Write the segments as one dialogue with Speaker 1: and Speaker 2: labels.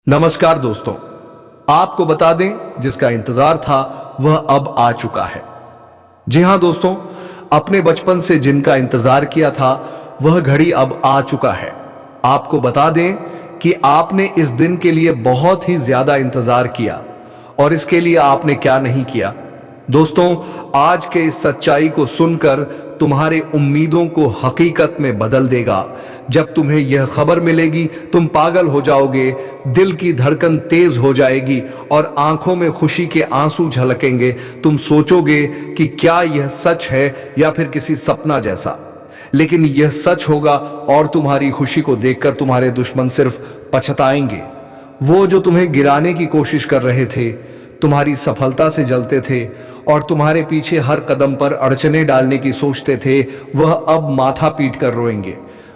Speaker 1: नमस्कार दोस्तों, आपको बता दें जिसका इंतजार था वह अब आ चुका है। जी हां दोस्तों, अपने बचपन से जिनका इंतजार किया था वह घड़ी अब आ चुका है। आपको बता दें कि आपने इस दिन के लिए बहुत ही ज्यादा इंतजार किया और इसके लिए आपने क्या नहीं किया। दोस्तों, आज के इस सच्चाई को सुनकर तुम्हारे उम्मीदों को हकीकत में बदल देगा। जब तुम्हें यह खबर मिलेगी तुम पागल हो जाओगे, दिल की धड़कन तेज हो जाएगी और आंखों में खुशी के आंसू झलकेंगे। तुम सोचोगे कि क्या यह सच है या फिर किसी सपना जैसा, लेकिन यह सच होगा और तुम्हारी खुशी को देखकर तुम्हारे दुश्मन सिर्फ पछताएंगे। वो जो तुम्हें गिराने की कोशिश कर रहे थे, तुम्हारी सफलता से जलते थे और तुम्हारे पीछे हर कदम पर अड़चने डालने की सोचते थे, वह अब माथा पीट कर रोएंगे।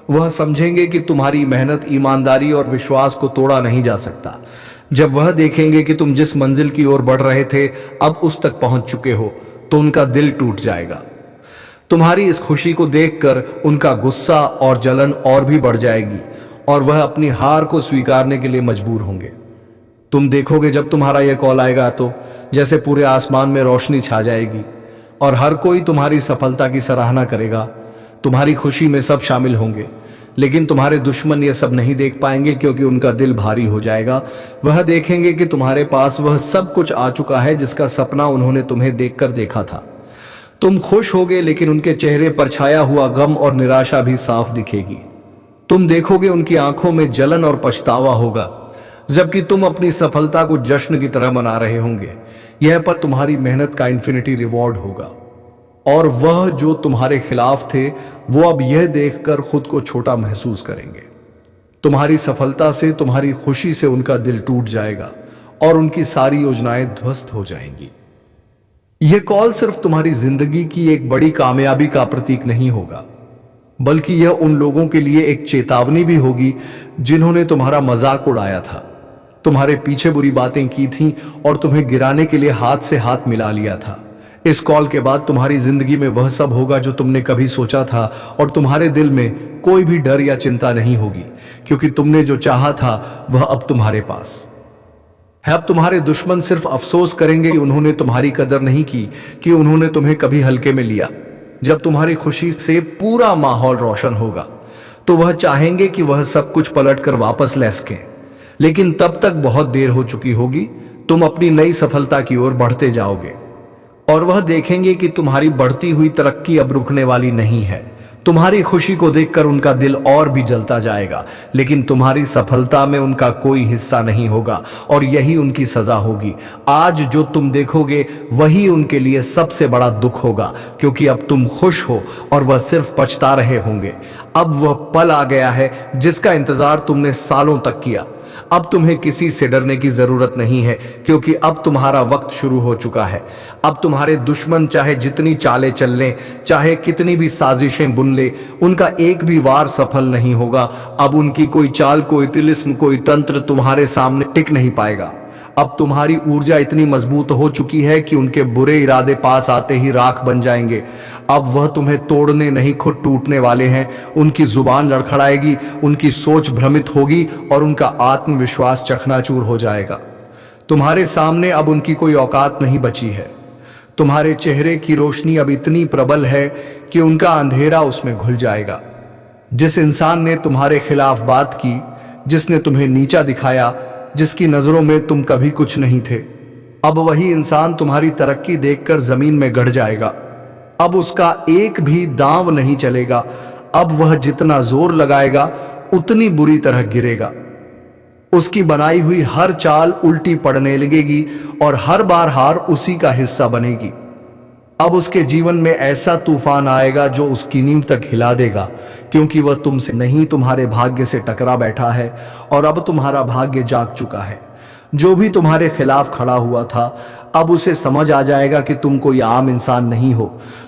Speaker 1: वह समझेंगे कि तुम्हारी मेहनत, ईमानदारी और विश्वास को तोड़ा नहीं जा सकता। जब वह देखेंगे कि तुम जिस मंजिल की ओर बढ़ रहे थे अब उस तक पहुंच चुके हो, तो उनका दिल टूट जाएगा। तुम्हारी इस खुशी को देखकर उनका गुस्सा और जलन और भी बढ़ जाएगी और वह अपनी हार को स्वीकारने के लिए मजबूर होंगे। तुम देखोगे जब तुम्हारा यह कॉल आएगा तो जैसे पूरे आसमान में रोशनी छा जाएगी और हर कोई तुम्हारी सफलता की सराहना करेगा। तुम्हारी खुशी में सब शामिल होंगे, लेकिन तुम्हारे दुश्मन यह सब नहीं देख पाएंगे क्योंकि उनका दिल भारी हो जाएगा। वह देखेंगे कि तुम्हारे पास वह सब कुछ आ चुका है जिसका सपना उन्होंने तुम्हें देखकर देखा था। तुम खुश होगे, लेकिन उनके चेहरे पर छाया हुआ गम और निराशा भी साफ दिखेगी। तुम देखोगे उनकी आंखों में जलन और पछतावा होगा, जबकि तुम अपनी सफलता को जश्न की तरह मना रहे होंगे। यह पर तुम्हारी मेहनत का इन्फिनिटी रिवॉर्ड होगा और वह जो तुम्हारे खिलाफ थे वो अब यह देखकर खुद को छोटा महसूस करेंगे। तुम्हारी सफलता से, तुम्हारी खुशी से उनका दिल टूट जाएगा और उनकी सारी योजनाएं ध्वस्त हो जाएंगी। यह कॉल सिर्फ तुम्हारी जिंदगी की एक बड़ी कामयाबी का प्रतीक नहीं होगा, बल्कि यह उन लोगों के लिए एक चेतावनी भी होगी जिन्होंने तुम्हारा मजाक उड़ाया था, तुम्हारे पीछे बुरी बातें की थीं और तुम्हें गिराने के लिए हाथ से हाथ मिला लिया था। इस कॉल के बाद तुम्हारी जिंदगी में वह सब होगा जो तुमने कभी सोचा था और तुम्हारे दिल में कोई भी डर या चिंता नहीं होगी, क्योंकि तुमने जो चाहा था वह अब तुम्हारे पास है। अब तुम्हारे दुश्मन सिर्फ अफसोस करेंगे कि उन्होंने तुम्हारी कदर नहीं की, कि उन्होंने तुम्हें कभी हल्के में लिया। जब तुम्हारी खुशी से पूरा माहौल रोशन होगा तो वह चाहेंगे कि वह सब कुछ पलटकर वापस ले सकें, लेकिन तब तक बहुत देर हो चुकी होगी। तुम अपनी नई सफलता की ओर बढ़ते जाओगे और वह देखेंगे कि तुम्हारी बढ़ती हुई तरक्की अब रुकने वाली नहीं है। तुम्हारी खुशी को देखकर उनका दिल और भी जलता जाएगा, लेकिन तुम्हारी सफलता में उनका कोई हिस्सा नहीं होगा और यही उनकी सजा होगी। आज जो तुम देखोगे वही उनके लिए सबसे बड़ा दुख होगा, क्योंकि अब तुम खुश हो और वह सिर्फ पछता रहे होंगे। अब वह पल आ गया है जिसका इंतजार तुमने सालों तक किया। अब तुम्हें किसी से डरने की जरूरत नहीं है, क्योंकि अब तुम्हारा वक्त शुरू हो चुका है। अब तुम्हारे दुश्मन चाहे जितनी चालें चल लें, चाहे कितनी भी साजिशें बुन ले, उनका एक भी वार सफल नहीं होगा। अब उनकी कोई चाल, कोई तिलिस्म, कोई तंत्र तुम्हारे सामने टिक नहीं पाएगा। अब तुम्हारी ऊर्जा इतनी मजबूत हो चुकी है कि उनके बुरे इरादे पास आते ही राख बन जाएंगे। अब वह तुम्हें तोड़ने नहीं, खुद टूटने वाले हैं। उनकी जुबान लड़खड़ाएगी, उनकी सोच भ्रमित होगी और उनका आत्मविश्वास चकनाचूर हो जाएगा। तुम्हारे सामने अब उनकी कोई औकात नहीं बची है। तुम्हारे चेहरे की रोशनी अब इतनी प्रबल है कि उनका अंधेरा उसमें घुल जाएगा। जिस इंसान ने तुम्हारे खिलाफ बात की, जिसने तुम्हें नीचा दिखाया, जिसकी नजरों में तुम कभी कुछ नहीं थे, अब वही इंसान तुम्हारी तरक्की देखकर जमीन में गड़ जाएगा। अब उसका एक भी दांव नहीं चलेगा। अब वह जितना जोर लगाएगा उतनी बुरी तरह गिरेगा। उसकी बनाई हुई हर चाल उल्टी पड़ने लगेगी और हर बार हार उसी का हिस्सा बनेगी। अब उसके जीवन में ऐसा तूफान आएगा जो उसकी नींव तक हिला देगा, क्योंकि वह तुमसे नहीं, तुम्हारे भाग्य से टकरा बैठा है और अब तुम्हारा भाग्य जाग चुका है। जो भी तुम्हारे खिलाफ खड़ा हुआ था अब उसे समझ आ जाएगा कि तुम कोई आम इंसान नहीं हो।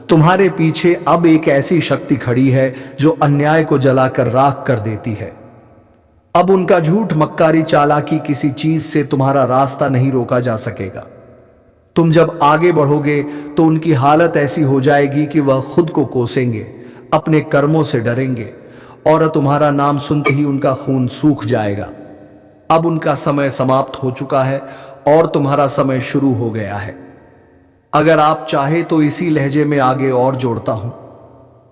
Speaker 1: तुम्हारे पीछे अब एक ऐसी शक्ति खड़ी है जो अन्याय को जलाकर राख कर देती है। अब उनका झूठ, मक्कारी, चालाकी, किसी चीज से तुम्हारा रास्ता नहीं रोका जा सकेगा। तुम जब आगे बढ़ोगे तो उनकी हालत ऐसी हो जाएगी कि वह खुद को कोसेंगे, अपने कर्मों से डरेंगे और तुम्हारा नाम सुनते ही उनका खून सूख जाएगा। अब उनका समय समाप्त हो चुका है और तुम्हारा समय शुरू हो गया है। अगर आप चाहे तो इसी लहजे में आगे और जोड़ता हूं,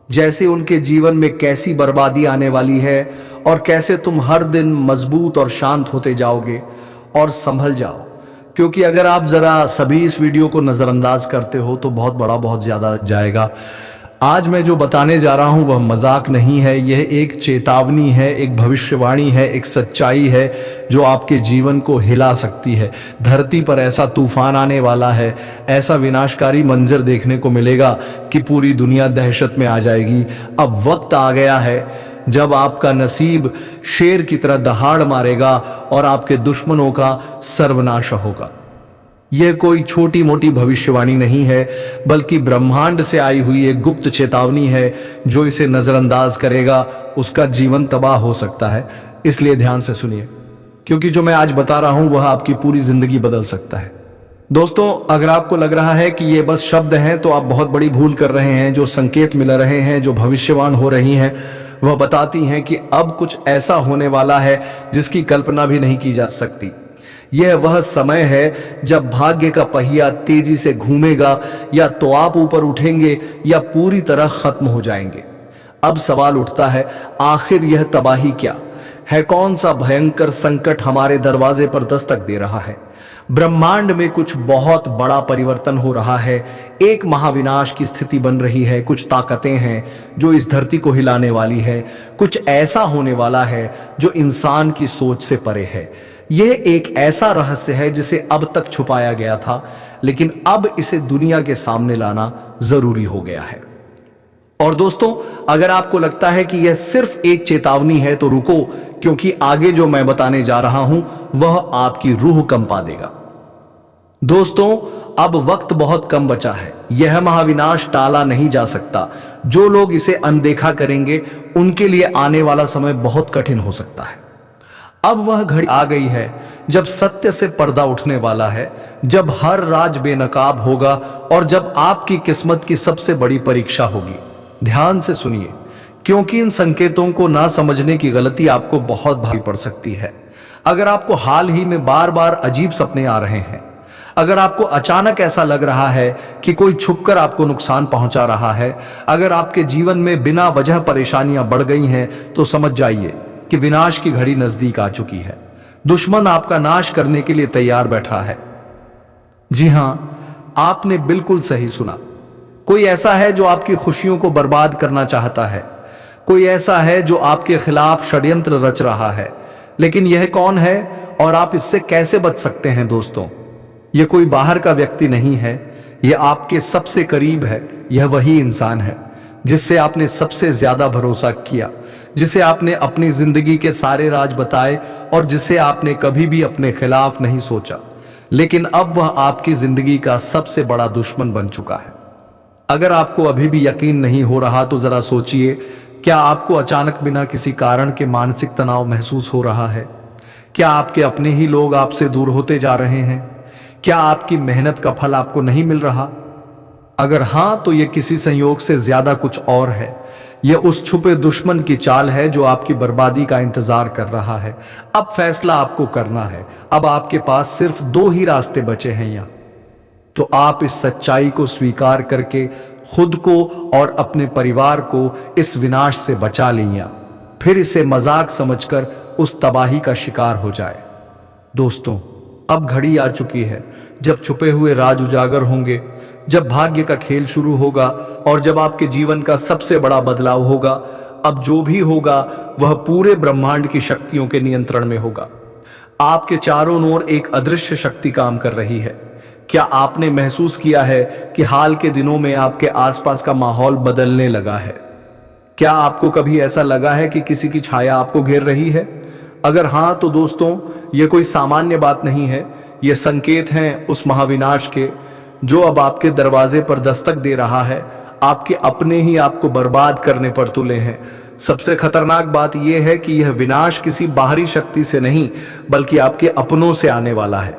Speaker 1: जैसे उनके जीवन में कैसी बर्बादी आने वाली है और कैसे तुम हर दिन मजबूत और शांत होते जाओगे और संभल जाओ। क्योंकि अगर आप जरा सभी इस वीडियो को नजरअंदाज करते हो तो बहुत ज्यादा जाएगा। आज मैं जो बताने जा रहा हूं वह मजाक नहीं है, यह एक चेतावनी है, एक भविष्यवाणी है, एक सच्चाई है जो आपके जीवन को हिला सकती है। धरती पर ऐसा तूफान आने वाला है, ऐसा विनाशकारी मंजर देखने को मिलेगा कि पूरी दुनिया दहशत में आ जाएगी। अब वक्त आ गया है जब आपका नसीब शेर की तरह दहाड़ मारेगा और आपके दुश्मनों का सर्वनाश होगा। यह कोई छोटी मोटी भविष्यवाणी नहीं है, बल्कि ब्रह्मांड से आई हुई एक गुप्त चेतावनी है। जो इसे नजरअंदाज करेगा उसका जीवन तबाह हो सकता है। इसलिए ध्यान से सुनिए, क्योंकि जो मैं आज बता रहा हूं वह आपकी पूरी जिंदगी बदल सकता है। दोस्तों, अगर आपको लग रहा है कि ये बस शब्द हैं तो आप बहुत बड़ी भूल कर रहे हैं। जो संकेत मिल रहे हैं, जो भविष्यवाण हो रही हैं, वह बताती हैं कि अब कुछ ऐसा होने वाला है जिसकी कल्पना भी नहीं की जा सकती। यह वह समय है जब भाग्य का पहिया तेजी से घूमेगा, या तो आप ऊपर उठेंगे या पूरी तरह खत्म हो जाएंगे। अब सवाल उठता है, आखिर यह तबाही क्या है? कौन सा भयंकर संकट हमारे दरवाजे पर दस्तक दे रहा है? ब्रह्मांड में कुछ बहुत बड़ा परिवर्तन हो रहा है। एक महाविनाश की स्थिति बन रही है। कुछ ताकतें हैं जो इस धरती को हिलाने वाली है। कुछ ऐसा होने वाला है जो इंसान की सोच से परे है। यह एक ऐसा रहस्य है जिसे अब तक छुपाया गया था, लेकिन अब इसे दुनिया के सामने लाना जरूरी हो गया है। और दोस्तों, अगर आपको लगता है कि यह सिर्फ एक चेतावनी है तो रुको, क्योंकि आगे जो मैं बताने जा रहा हूं वह आपकी रूह कंपा देगा। दोस्तों, अब वक्त बहुत कम बचा है। यह महाविनाश टाला नहीं जा सकता। जो लोग इसे अनदेखा करेंगे उनके लिए आने वाला समय बहुत कठिन हो सकता है। अब वह घड़ी आ गई है जब सत्य से पर्दा उठने वाला है, जब हर राज बेनकाब होगा और जब आपकी किस्मत की सबसे बड़ी परीक्षा होगी। ध्यान से सुनिए, क्योंकि इन संकेतों को ना समझने की गलती आपको बहुत भारी पड़ सकती है। अगर आपको हाल ही में बार बार अजीब सपने आ रहे हैं, अगर आपको अचानक ऐसा लग रहा है कि कोई छुपकर आपको नुकसान पहुंचा रहा है, अगर आपके जीवन में बिना वजह परेशानियां बढ़ गई हैं, तो समझ जाइए कि विनाश की घड़ी नजदीक आ चुकी है। दुश्मन आपका नाश करने के लिए तैयार बैठा है। जी हां, आपने बिल्कुल सही सुना। कोई ऐसा है जो आपकी खुशियों को बर्बाद करना चाहता है। कोई ऐसा है जो आपके खिलाफ षड्यंत्र रच रहा है। लेकिन यह कौन है और आप इससे कैसे बच सकते हैं? दोस्तों, यह कोई बाहर का व्यक्ति नहीं है, यह आपके सबसे करीब है। यह वही इंसान है जिससे आपने सबसे ज्यादा भरोसा किया, जिसे आपने अपनी जिंदगी के सारे राज बताए और जिसे आपने कभी भी अपने खिलाफ नहीं सोचा। लेकिन अब वह आपकी जिंदगी का सबसे बड़ा दुश्मन बन चुका है। अगर आपको अभी भी यकीन नहीं हो रहा तो जरा सोचिए, क्या आपको अचानक बिना किसी कारण के मानसिक तनाव महसूस हो रहा है? क्या आपके अपने ही लोग आपसे दूर होते जा रहे हैं? क्या आपकी मेहनत का फल आपको नहीं मिल रहा? अगर हां, तो यह किसी संयोग से ज्यादा कुछ और है। यह उस छुपे दुश्मन की चाल है जो आपकी बर्बादी का इंतजार कर रहा है। अब फैसला आपको करना है। अब आपके पास सिर्फ दो ही रास्ते बचे हैं यहां। तो आप इस सच्चाई को स्वीकार करके खुद को और अपने परिवार को इस विनाश से बचा लें, या फिर इसे मजाक समझकर उस तबाही का शिकार हो जाए। दोस्तों, अब घड़ी आ चुकी है जब छुपे हुए राज उजागर होंगे, जब भाग्य का खेल शुरू होगा और जब आपके जीवन का सबसे बड़ा बदलाव होगा। अब जो भी होगा वह पूरे ब्रह्मांड की शक्तियों के नियंत्रण में होगा। आपके चारों ओर एक अदृश्य शक्ति काम कर रही है। क्या आपने महसूस किया है कि हाल के दिनों में आपके आसपास का माहौल बदलने लगा है? क्या आपको कभी ऐसा लगा है कि किसी की छाया आपको घेर रही है? अगर हां, तो दोस्तों, यह कोई सामान्य बात नहीं है। यह संकेत हैं उस महाविनाश के जो अब आपके दरवाजे पर दस्तक दे रहा है। आपके अपने ही आपको बर्बाद करने पर तुले हैं। सबसे खतरनाक बात यह है कि यह विनाश किसी बाहरी शक्ति से नहीं, बल्कि आपके अपनों से आने वाला है।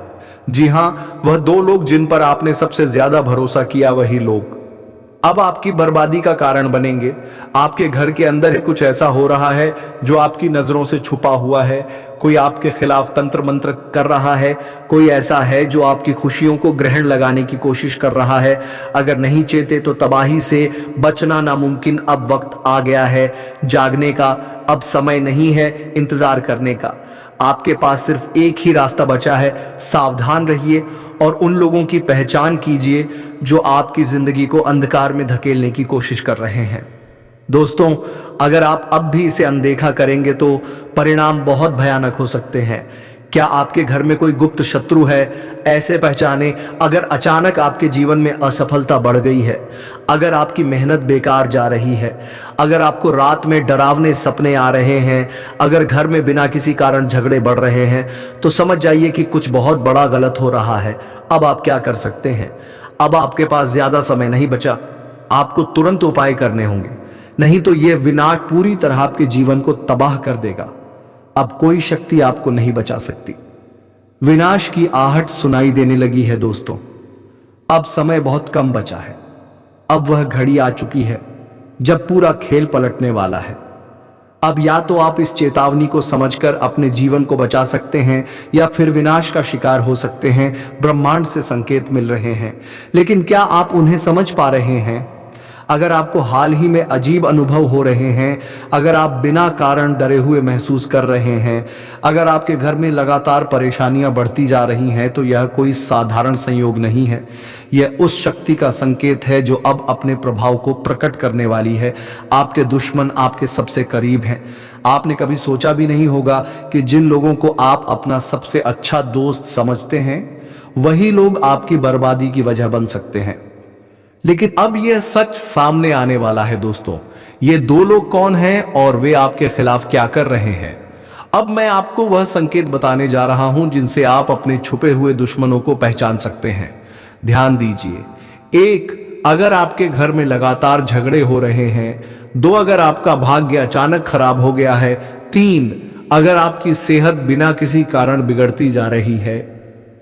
Speaker 1: जी हां, वह दो लोग जिन पर आपने सबसे ज्यादा भरोसा किया, वही लोग। अब आपकी बर्बादी का कारण बनेंगे। आपके घर के अंदर कुछ ऐसा हो रहा है जो आपकी नजरों से छुपा हुआ है। कोई आपके खिलाफ तंत्र मंत्र कर रहा है, कोई ऐसा है जो आपकी खुशियों को ग्रहण लगाने की कोशिश कर रहा है। अगर नहीं चेते तो तबाही से बचना नामुमकिन। अब वक्त आ गया है जागने का, अब समय नहीं है इंतजार करने का। आपके पास सिर्फ एक ही रास्ता बचा है, सावधान रहिए और उन लोगों की पहचान कीजिए जो आपकी जिंदगी को अंधकार में धकेलने की कोशिश कर रहे हैं। दोस्तों, अगर आप अब भी इसे अनदेखा करेंगे तो परिणाम बहुत भयानक हो सकते हैं। क्या आपके घर में कोई गुप्त शत्रु है? ऐसे पहचाने अगर अचानक आपके जीवन में असफलता बढ़ गई है, अगर आपकी मेहनत बेकार जा रही है, अगर आपको रात में डरावने सपने आ रहे हैं, अगर घर में बिना किसी कारण झगड़े बढ़ रहे हैं, तो समझ जाइए कि कुछ बहुत बड़ा गलत हो रहा है। अब आप क्या कर सकते हैं? अब आपके पास ज्यादा समय नहीं बचा, आपको तुरंत उपाय करने होंगे, नहीं तो यह विनाश पूरी तरह आपके जीवन को तबाह कर देगा। अब कोई शक्ति आपको नहीं बचा सकती। विनाश की आहट सुनाई देने लगी है दोस्तों। अब समय बहुत कम बचा है। अब वह घड़ी आ चुकी है जब पूरा खेल पलटने वाला है। अब या तो आप इस चेतावनी को समझकर अपने जीवन को बचा सकते हैं या फिर विनाश का शिकार हो सकते हैं। ब्रह्मांड से संकेत मिल रहे हैं, लेकिन क्या आप उन्हें समझ पा रहे हैं? अगर आपको हाल ही में अजीब अनुभव हो रहे हैं, अगर आप बिना कारण डरे हुए महसूस कर रहे हैं, अगर आपके घर में लगातार परेशानियां बढ़ती जा रही हैं, तो यह कोई साधारण संयोग नहीं है। यह उस शक्ति का संकेत है जो अब अपने प्रभाव को प्रकट करने वाली है। आपके दुश्मन आपके सबसे करीब हैं। आपने कभी सोचा भी नहीं होगा कि जिन लोगों को आप अपना सबसे अच्छा दोस्त समझते हैं, वही लोग आपकी बर्बादी की वजह बन सकते हैं। लेकिन अब यह सच सामने आने वाला है दोस्तों। ये दो लोग कौन हैं और वे आपके खिलाफ क्या कर रहे हैं? अब मैं आपको वह संकेत बताने जा रहा हूं जिनसे आप अपने छुपे हुए दुश्मनों को पहचान सकते हैं। ध्यान दीजिए। 1, अगर आपके घर में लगातार झगड़े हो रहे हैं। 2, अगर आपका भाग्य अचानक खराब हो गया है। 3, अगर आपकी सेहत बिना किसी कारण बिगड़ती जा रही है।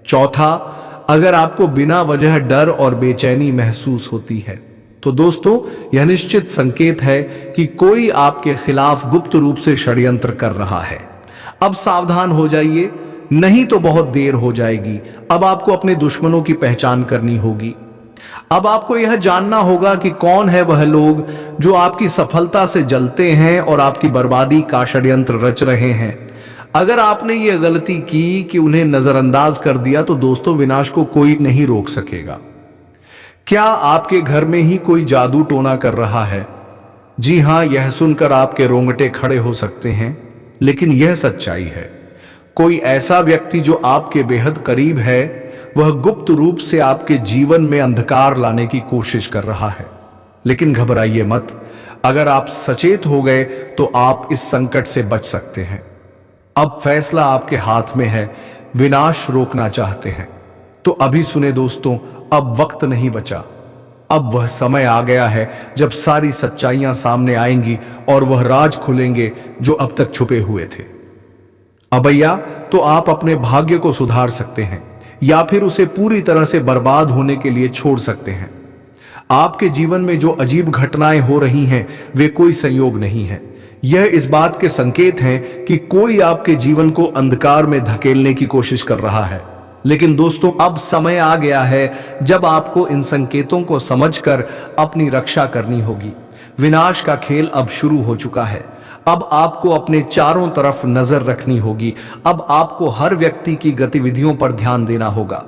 Speaker 1: 4, अगर आपको बिना वजह डर और बेचैनी महसूस होती है। तो दोस्तों, यह निश्चित संकेत है कि कोई आपके खिलाफ गुप्त रूप से षड्यंत्र कर रहा है। अब सावधान हो जाइए, नहीं तो बहुत देर हो जाएगी। अब आपको अपने दुश्मनों की पहचान करनी होगी। अब आपको यह जानना होगा कि कौन है वह लोग जो आपकी सफलता से जलते हैं और आपकी बर्बादी का षड्यंत्र रच रहे हैं। अगर आपने ये गलती की कि उन्हें नजरअंदाज कर दिया, तो दोस्तों विनाश को कोई नहीं रोक सकेगा। क्या आपके घर में ही कोई जादू टोना कर रहा है? जी हां, यह सुनकर आपके रोंगटे खड़े हो सकते हैं, लेकिन यह सच्चाई है। कोई ऐसा व्यक्ति जो आपके बेहद करीब है, वह गुप्त रूप से आपके जीवन में अंधकार लाने की कोशिश कर रहा है। लेकिन घबराइए मत। अगर आप सचेत हो गए तो आप इस संकट से बच सकते हैं। अब फैसला आपके हाथ में है। विनाश रोकना चाहते हैं तो अभी सुने दोस्तों, अब वक्त नहीं बचा। अब वह समय आ गया है जब सारी सच्चाइयां सामने आएंगी और वह राज खुलेंगे जो अब तक छुपे हुए थे। अब या तो आप अपने भाग्य को सुधार सकते हैं या फिर उसे पूरी तरह से बर्बाद होने के लिए छोड़ सकते हैं। आपके जीवन में जो अजीब घटनाएं हो रही हैं, वे कोई संयोग नहीं है। यह इस बात के संकेत हैं कि कोई आपके जीवन को अंधकार में धकेलने की कोशिश कर रहा है। लेकिन दोस्तों, अब समय आ गया है जब आपको इन संकेतों को समझकर अपनी रक्षा करनी होगी। विनाश का खेल अब शुरू हो चुका है। अब आपको अपने चारों तरफ नजर रखनी होगी। अब आपको हर व्यक्ति की गतिविधियों पर ध्यान देना होगा।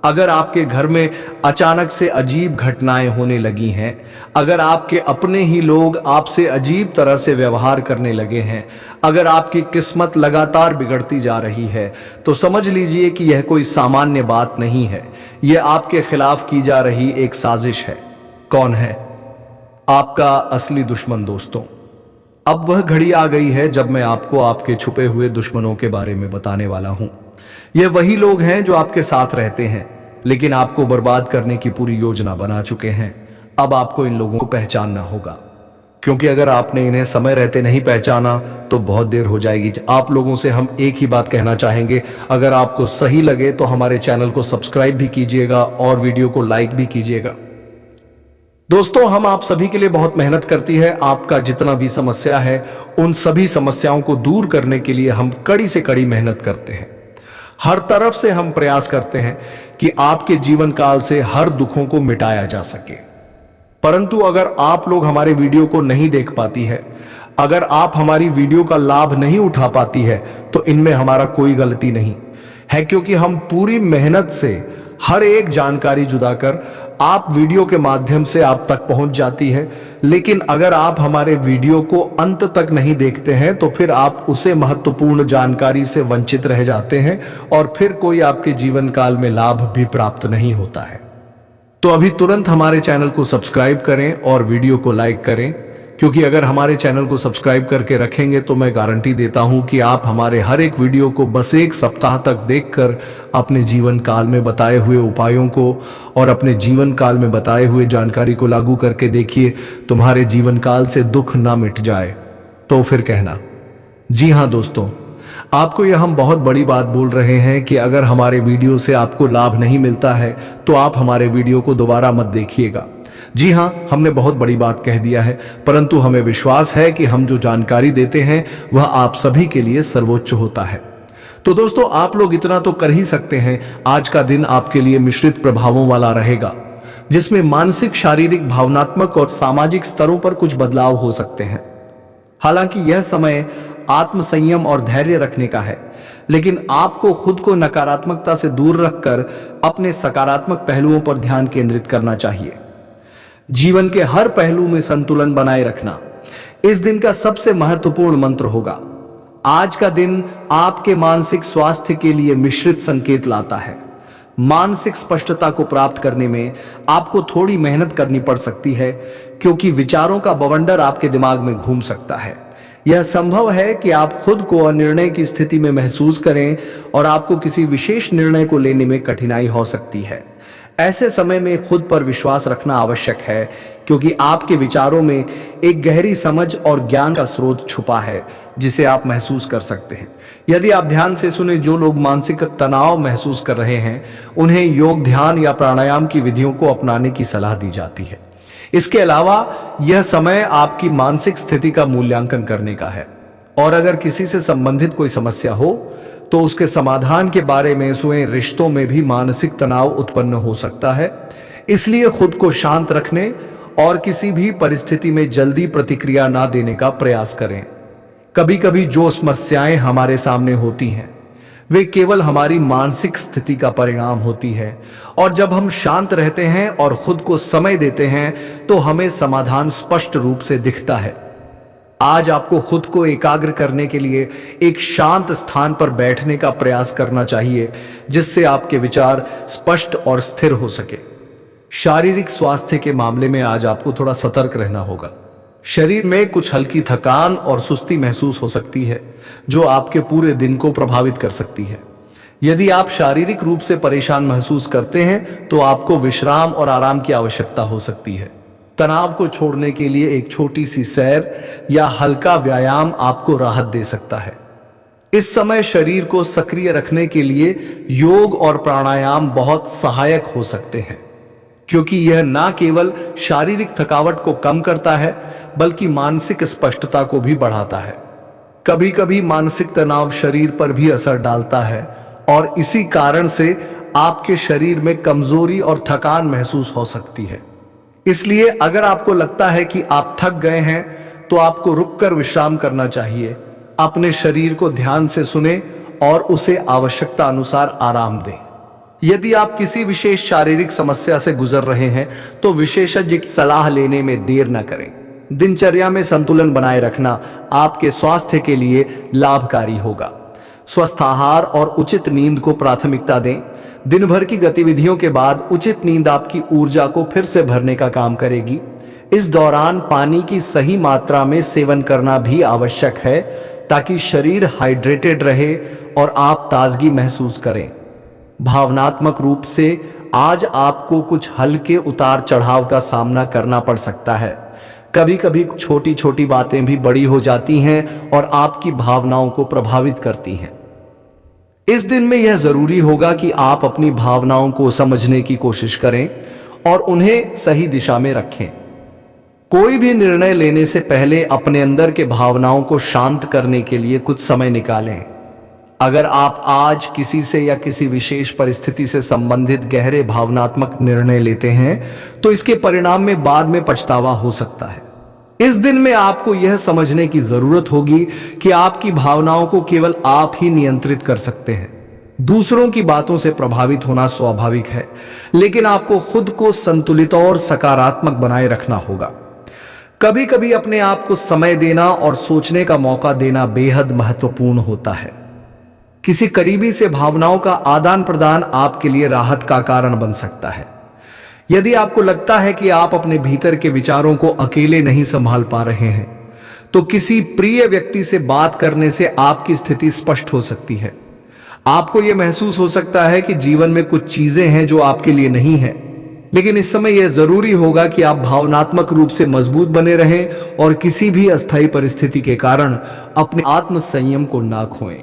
Speaker 1: अगर आपके घर में अचानक से अजीब घटनाएं होने लगी हैं, अगर आपके अपने ही लोग आपसे अजीब तरह से व्यवहार करने लगे हैं, अगर आपकी किस्मत लगातार बिगड़ती जा रही है, तो समझ लीजिए कि यह कोई सामान्य बात नहीं है। यह आपके खिलाफ की जा रही एक साजिश है। कौन है आपका असली दुश्मन दोस्तों? अब वह घड़ी आ गई है जब मैं आपको आपके छुपे हुए दुश्मनों के बारे में बताने वाला हूं। ये वही लोग हैं जो आपके साथ रहते हैं, लेकिन आपको बर्बाद करने की पूरी योजना बना चुके हैं। अब आपको इन लोगों को पहचानना होगा, क्योंकि अगर आपने इन्हें समय रहते नहीं पहचाना तो बहुत देर हो जाएगी। आप लोगों से हम एक ही बात कहना चाहेंगे, अगर आपको सही लगे तो हमारे चैनल को सब्सक्राइब भी कीजिएगा और वीडियो को लाइक भी कीजिएगा। दोस्तों, हम आप सभी के लिए बहुत मेहनत करती है। आपका जितना भी समस्या है उन सभी समस्याओं को दूर करने के लिए हम कड़ी से कड़ी मेहनत करते हैं। हर तरफ से हम प्रयास करते हैं कि आपके जीवन काल से हर दुखों को मिटाया जा सके। परंतु अगर आप लोग हमारे वीडियो को नहीं देख पाती है, अगर आप हमारी वीडियो का लाभ नहीं उठा पाती है, तो इनमें हमारा कोई गलती नहीं है, क्योंकि हम पूरी मेहनत से हर एक जानकारी जुदा कर आप वीडियो के माध्यम से आप तक पहुंच जाती है। लेकिन अगर आप हमारे वीडियो को अंत तक नहीं देखते हैं तो फिर आप उसे महत्वपूर्ण जानकारी से वंचित रह जाते हैं और फिर कोई आपके जीवन काल में लाभ भी प्राप्त नहीं होता है। तो अभी तुरंत हमारे चैनल को सब्सक्राइब करें और वीडियो को लाइक करें, क्योंकि अगर हमारे चैनल को सब्सक्राइब करके रखेंगे तो मैं गारंटी देता हूं कि आप हमारे हर एक वीडियो को बस एक सप्ताह तक देखकर अपने जीवन काल में बताए हुए उपायों को और अपने जीवन काल में बताए हुए जानकारी को लागू करके देखिए। तुम्हारे जीवन काल से दुख ना मिट जाए तो फिर कहना। जी हाँ दोस्तों, आपको यह हम बहुत बड़ी बात बोल रहे हैं कि अगर हमारे वीडियो से आपको लाभ नहीं मिलता है तो आप हमारे वीडियो को दोबारा मत देखिएगा। जी हाँ, हमने बहुत बड़ी बात कह दिया है, परंतु हमें विश्वास है कि हम जो जानकारी देते हैं वह आप सभी के लिए सर्वोच्च होता है। तो दोस्तों, आप लोग इतना तो कर ही सकते हैं, आज का दिन आपके लिए मिश्रित प्रभावों वाला रहेगा, जिसमें मानसिक, शारीरिक, भावनात्मक और सामाजिक स्तरों पर कुछ बदलाव हो सकते हैं। हालांकि यह समय आत्म संयम और धैर्य रखने का है, लेकिन आपको खुद को नकारात्मकता से दूर रखकर अपने सकारात्मक पहलुओं पर ध्यान केंद्रित करना चाहिए। जीवन के हर पहलू में संतुलन बनाए रखना इस दिन का सबसे महत्वपूर्ण मंत्र होगा। आज का दिन आपके मानसिक स्वास्थ्य के लिए मिश्रित संकेत लाता है। मानसिक स्पष्टता को प्राप्त करने में आपको थोड़ी मेहनत करनी पड़ सकती है, क्योंकि विचारों का बवंडर आपके दिमाग में घूम सकता है। यह संभव है कि आप खुद को अनिर्णय की स्थिति में महसूस करें और आपको किसी विशेष निर्णय को लेने में कठिनाई हो सकती है। ऐसे समय में खुद पर विश्वास रखना आवश्यक है, क्योंकि आपके विचारों में एक गहरी समझ और ज्ञान का स्रोत छुपा है जिसे आप महसूस कर सकते हैं। यदि आप ध्यान से सुने, जो लोग मानसिक तनाव महसूस कर रहे हैं उन्हें योग, ध्यान या प्राणायाम की विधियों को अपनाने की सलाह दी जाती है। इसके अलावा यह समय आपकी मानसिक स्थिति का मूल्यांकन करने का है, और अगर किसी से संबंधित कोई समस्या हो तो उसके समाधान के बारे में स्वयं रिश्तों में भी मानसिक तनाव उत्पन्न हो सकता है। इसलिए खुद को शांत रखने और किसी भी परिस्थिति में जल्दी प्रतिक्रिया ना देने का प्रयास करें। कभी कभी जो समस्याएं हमारे सामने होती हैं वे केवल हमारी मानसिक स्थिति का परिणाम होती है, और जब हम शांत रहते हैं और खुद को समय देते हैं तो हमें समाधान स्पष्ट रूप से दिखता है। आज आपको खुद को एकाग्र करने के लिए एक शांत स्थान पर बैठने का प्रयास करना चाहिए, जिससे आपके विचार स्पष्ट और स्थिर हो सके। शारीरिक स्वास्थ्य के मामले में आज आपको थोड़ा सतर्क रहना होगा। शरीर में कुछ हल्की थकान और सुस्ती महसूस हो सकती है, जो आपके पूरे दिन को प्रभावित कर सकती है। यदि आप शारीरिक रूप से परेशान महसूस करते हैं तो आपको विश्राम और आराम की आवश्यकता हो सकती है। तनाव को छोड़ने के लिए एक छोटी सी सैर या हल्का व्यायाम आपको राहत दे सकता है। इस समय शरीर को सक्रिय रखने के लिए योग और प्राणायाम बहुत सहायक हो सकते हैं, क्योंकि यह न केवल शारीरिक थकावट को कम करता है बल्कि मानसिक स्पष्टता को भी बढ़ाता है। कभी कभी मानसिक तनाव शरीर पर भी असर डालता है और इसी कारण से आपके शरीर में कमजोरी और थकान महसूस हो सकती है। इसलिए अगर आपको लगता है कि आप थक गए हैं तो आपको रुककर विश्राम करना चाहिए। अपने शरीर को ध्यान से सुने और उसे आवश्यकता अनुसार आराम दें। यदि आप किसी विशेष शारीरिक समस्या से गुजर रहे हैं तो विशेषज्ञ की सलाह लेने में देर न करें। दिनचर्या में संतुलन बनाए रखना आपके स्वास्थ्य के लिए लाभकारी होगा। स्वस्थ आहार और उचित नींद को प्राथमिकता दें। दिन भर की गतिविधियों के बाद उचित नींद आपकी ऊर्जा को फिर से भरने का काम करेगी। इस दौरान पानी की सही मात्रा में सेवन करना भी आवश्यक है, ताकि शरीर हाइड्रेटेड रहे और आप ताजगी महसूस करें। भावनात्मक रूप से आज आपको कुछ हल्के उतार चढ़ाव का सामना करना पड़ सकता है। कभी कभी छोटी छोटी बातें भी बड़ी हो जाती हैं और आपकी भावनाओं को प्रभावित करती हैं। इस दिन में यह जरूरी होगा कि आप अपनी भावनाओं को समझने की कोशिश करें और उन्हें सही दिशा में रखें। कोई भी निर्णय लेने से पहले अपने अंदर के भावनाओं को शांत करने के लिए कुछ समय निकालें। अगर आप आज किसी से या किसी विशेष परिस्थिति से संबंधित गहरे भावनात्मक निर्णय लेते हैं तो इसके परिणाम में बाद में पछतावा हो सकता है। इस दिन में आपको यह समझने की जरूरत होगी कि आपकी भावनाओं को केवल आप ही नियंत्रित कर सकते हैं। दूसरों की बातों से प्रभावित होना स्वाभाविक है, लेकिन आपको खुद को संतुलित और सकारात्मक बनाए रखना होगा। कभी कभी अपने आप को समय देना और सोचने का मौका देना बेहद महत्वपूर्ण होता है। किसी करीबी से भावनाओं का आदान प्रदान आपके लिए राहत का कारण बन सकता है। यदि आपको लगता है कि आप अपने भीतर के विचारों को अकेले नहीं संभाल पा रहे हैं, तो किसी प्रिय व्यक्ति से बात करने से आपकी स्थिति स्पष्ट हो सकती है। आपको यह महसूस हो सकता है कि जीवन में कुछ चीजें हैं जो आपके लिए नहीं है, लेकिन इस समय यह जरूरी होगा कि आप भावनात्मक रूप से मजबूत बने रहें और किसी भी अस्थायी परिस्थिति के कारण अपने आत्म संयम को ना खोएं।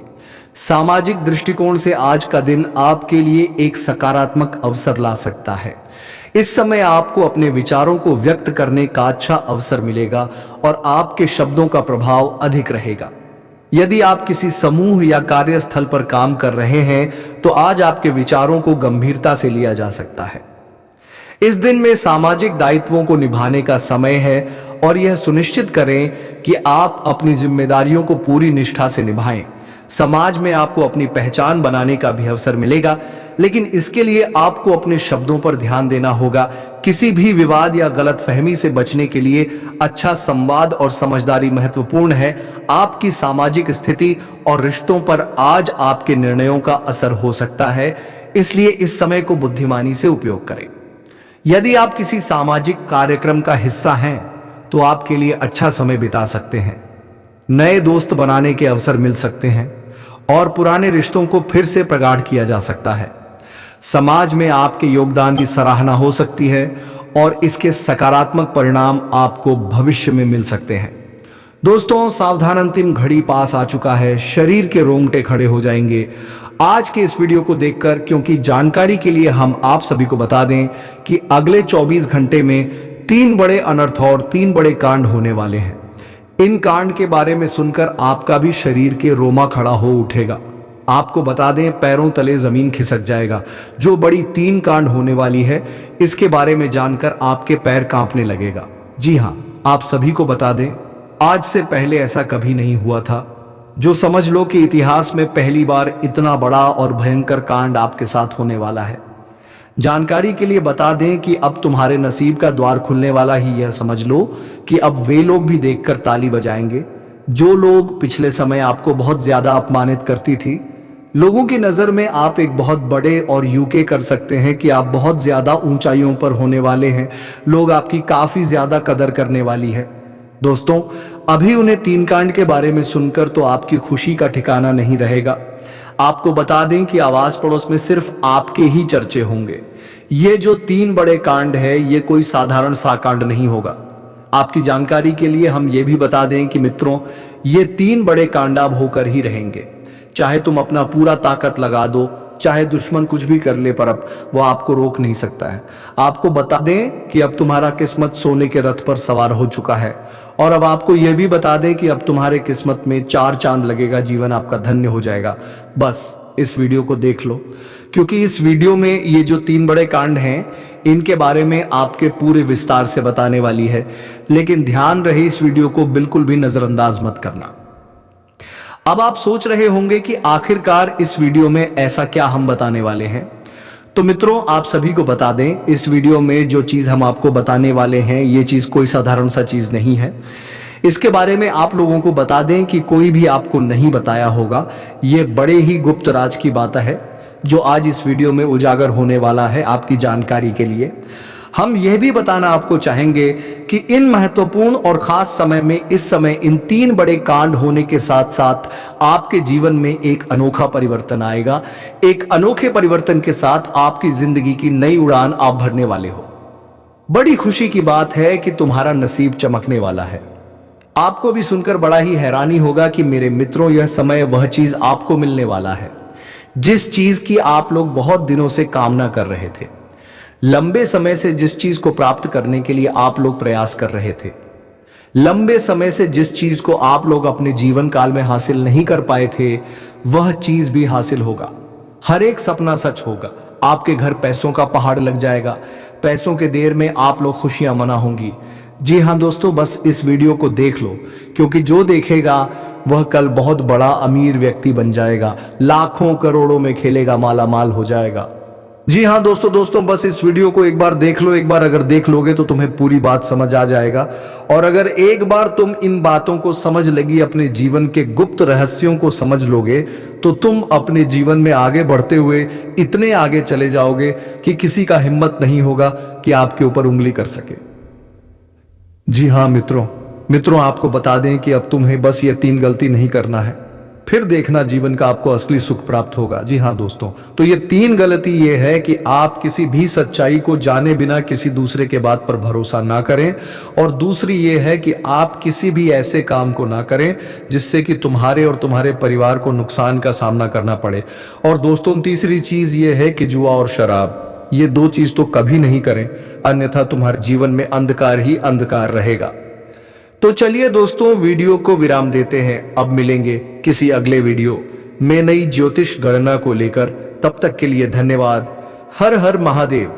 Speaker 1: सामाजिक दृष्टिकोण से आज का दिन आपके लिए एक सकारात्मक अवसर ला सकता है। इस समय आपको अपने विचारों को व्यक्त करने का अच्छा अवसर मिलेगा और आपके शब्दों का प्रभाव अधिक रहेगा। यदि आप किसी समूह या कार्यस्थल पर काम कर रहे हैं तो आज आपके विचारों को गंभीरता से लिया जा सकता है। इस दिन में सामाजिक दायित्वों को निभाने का समय है और यह सुनिश्चित करें कि आप अपनी जिम्मेदारियों को पूरी निष्ठा से निभाएं। समाज में आपको अपनी पहचान बनाने का भी अवसर मिलेगा, लेकिन इसके लिए आपको अपने शब्दों पर ध्यान देना होगा। किसी भी विवाद या गलतफहमी से बचने के लिए अच्छा संवाद और समझदारी महत्वपूर्ण है। आपकी सामाजिक स्थिति और रिश्तों पर आज आपके निर्णयों का असर हो सकता है, इसलिए इस समय को बुद्धिमानी से उपयोग करें। यदि आप किसी सामाजिक कार्यक्रम का हिस्सा हैं तो आपके लिए अच्छा समय बिता सकते हैं। नए दोस्त बनाने के अवसर मिल सकते हैं और पुराने रिश्तों को फिर से प्रगाढ़ किया जा सकता है। समाज में आपके योगदान की सराहना हो सकती है और इसके सकारात्मक परिणाम आपको भविष्य में मिल सकते हैं। दोस्तों, सावधान, अंतिम घड़ी पास आ चुका है। शरीर के रोंगटे खड़े हो जाएंगे आज के इस वीडियो को देखकर, क्योंकि जानकारी के लिए हम आप सभी को बता दें कि अगले 24 घंटे में 3 बड़े अनर्थ और 3 बड़े कांड होने वाले हैं। इन कांड के बारे में सुनकर आपका भी शरीर के रोमा खड़ा हो उठेगा। आपको बता दें, पैरों तले जमीन खिसक जाएगा। जो बड़ी 3 कांड होने वाली है, इसके बारे में जानकर आपके पैर कांपने लगेगा। जी हां, आप सभी को बता दें, आज से पहले ऐसा कभी नहीं हुआ था। जो समझ लो कि इतिहास में पहली बार इतना बड़ा और भयंकर कांड आपके साथ होने वाला है। जानकारी के लिए बता दें कि अब तुम्हारे नसीब का द्वार खुलने वाला ही यह समझ लो कि अब वे लोग भी देखकर ताली बजाएंगे जो लोग पिछले समय आपको बहुत ज्यादा अपमानित करती थी। लोगों की नजर में आप एक बहुत बड़े और यूके कर सकते हैं कि आप बहुत ज्यादा ऊंचाइयों पर होने वाले हैं। लोग आपकी काफी ज्यादा कदर करने वाली है। दोस्तों, अभी उन्हें 3 कांड के बारे में सुनकर तो आपकी खुशी का ठिकाना नहीं रहेगा। आपको बता दें कि आवाज पड़ोस में सिर्फ आपके ही चर्चे होंगे। ये जो 3 बड़े कांड है, ये कोई साधारण सा कांड नहीं होगा। आपकी जानकारी के लिए हम ये भी बता दें कि मित्रों, ये 3 बड़े कांड अब होकर ही रहेंगे। चाहे तुम अपना पूरा ताकत लगा दो, चाहे दुश्मन कुछ भी कर ले, पर अब वो आपको रोक नहीं सकता है। आपको बता दें कि अब तुम्हारा किस्मत सोने के रथ पर सवार हो चुका है और अब आपको यह भी बता दें कि अब तुम्हारे किस्मत में 4 चांद लगेगा। जीवन आपका धन्य हो जाएगा। बस इस वीडियो को देख लो, क्योंकि इस वीडियो में ये जो 3 बड़े कांड हैं, इनके बारे में आपके पूरे विस्तार से बताने वाली है। लेकिन ध्यान रहे, इस वीडियो को बिल्कुल भी नजरअंदाज मत करना। अब आप सोच रहे होंगे कि आखिरकार इस वीडियो में ऐसा क्या हम बताने वाले हैं। तो मित्रों, आप सभी को बता दें, इस वीडियो में जो चीज हम आपको बताने वाले हैं, ये चीज कोई साधारण सा चीज नहीं है। इसके बारे में आप लोगों को बता दें कि कोई भी आपको नहीं बताया होगा। ये बड़े ही गुप्त राज की बात है जो आज इस वीडियो में उजागर होने वाला है। आपकी जानकारी के लिए हम यह भी बताना आपको चाहेंगे कि इन महत्वपूर्ण और खास समय में, इस समय इन 3 बड़े कांड होने के साथ साथ आपके जीवन में एक अनोखा परिवर्तन आएगा। एक अनोखे परिवर्तन के साथ आपकी जिंदगी की नई उड़ान आप भरने वाले हो। बड़ी खुशी की बात है कि तुम्हारा नसीब चमकने वाला है। आपको भी सुनकर बड़ा ही हैरानी होगा कि मेरे मित्रों, यह समय वह चीज आपको मिलने वाला है जिस चीज की आप लोग बहुत दिनों से कामना कर रहे थे, लंबे समय से जिस चीज को प्राप्त करने के लिए आप लोग प्रयास कर रहे थे, लंबे समय से जिस चीज को आप लोग अपने जीवन काल में हासिल नहीं कर पाए थे, वह चीज भी हासिल होगा। हर एक सपना सच होगा। आपके घर पैसों का पहाड़ लग जाएगा। पैसों के देर में आप लोग खुशियां मना होंगी। जी हां दोस्तों, बस इस वीडियो को देख लो, क्योंकि जो देखेगा वह कल बहुत बड़ा अमीर व्यक्ति बन जाएगा, लाखों करोड़ों में खेलेगा, माला माल हो जाएगा। जी हाँ दोस्तों, बस इस वीडियो को एक बार देख लो। एक बार अगर देख लोगे तो तुम्हें पूरी बात समझ आ जाएगा। और अगर एक बार तुम इन बातों को समझ लगी, अपने जीवन के गुप्त रहस्यों को समझ लोगे, तो तुम अपने जीवन में आगे बढ़ते हुए इतने आगे चले जाओगे कि किसी का हिम्मत नहीं होगा कि आपके ऊपर उंगली कर सके। जी हाँ मित्रों, आपको बता दें कि अब तुम्हें बस ये 3 गलती नहीं करना है, फिर देखना जीवन का आपको असली सुख प्राप्त होगा। जी हाँ दोस्तों, तो ये 3 गलती ये है कि आप किसी भी सच्चाई को जाने बिना किसी दूसरे के बात पर भरोसा ना करें, और दूसरी ये है कि आप किसी भी ऐसे काम को ना करें जिससे कि तुम्हारे और तुम्हारे परिवार को नुकसान का सामना करना पड़े। और दोस्तों, तीसरी चीज ये है कि जुआ और शराब, ये 2 चीज तो कभी नहीं करें, अन्यथा तुम्हारे जीवन में अंधकार ही अंधकार रहेगा। तो चलिए दोस्तों, वीडियो को विराम देते हैं। अब मिलेंगे किसी अगले वीडियो में नई ज्योतिष गणना को लेकर। तब तक के लिए धन्यवाद। हर हर महादेव।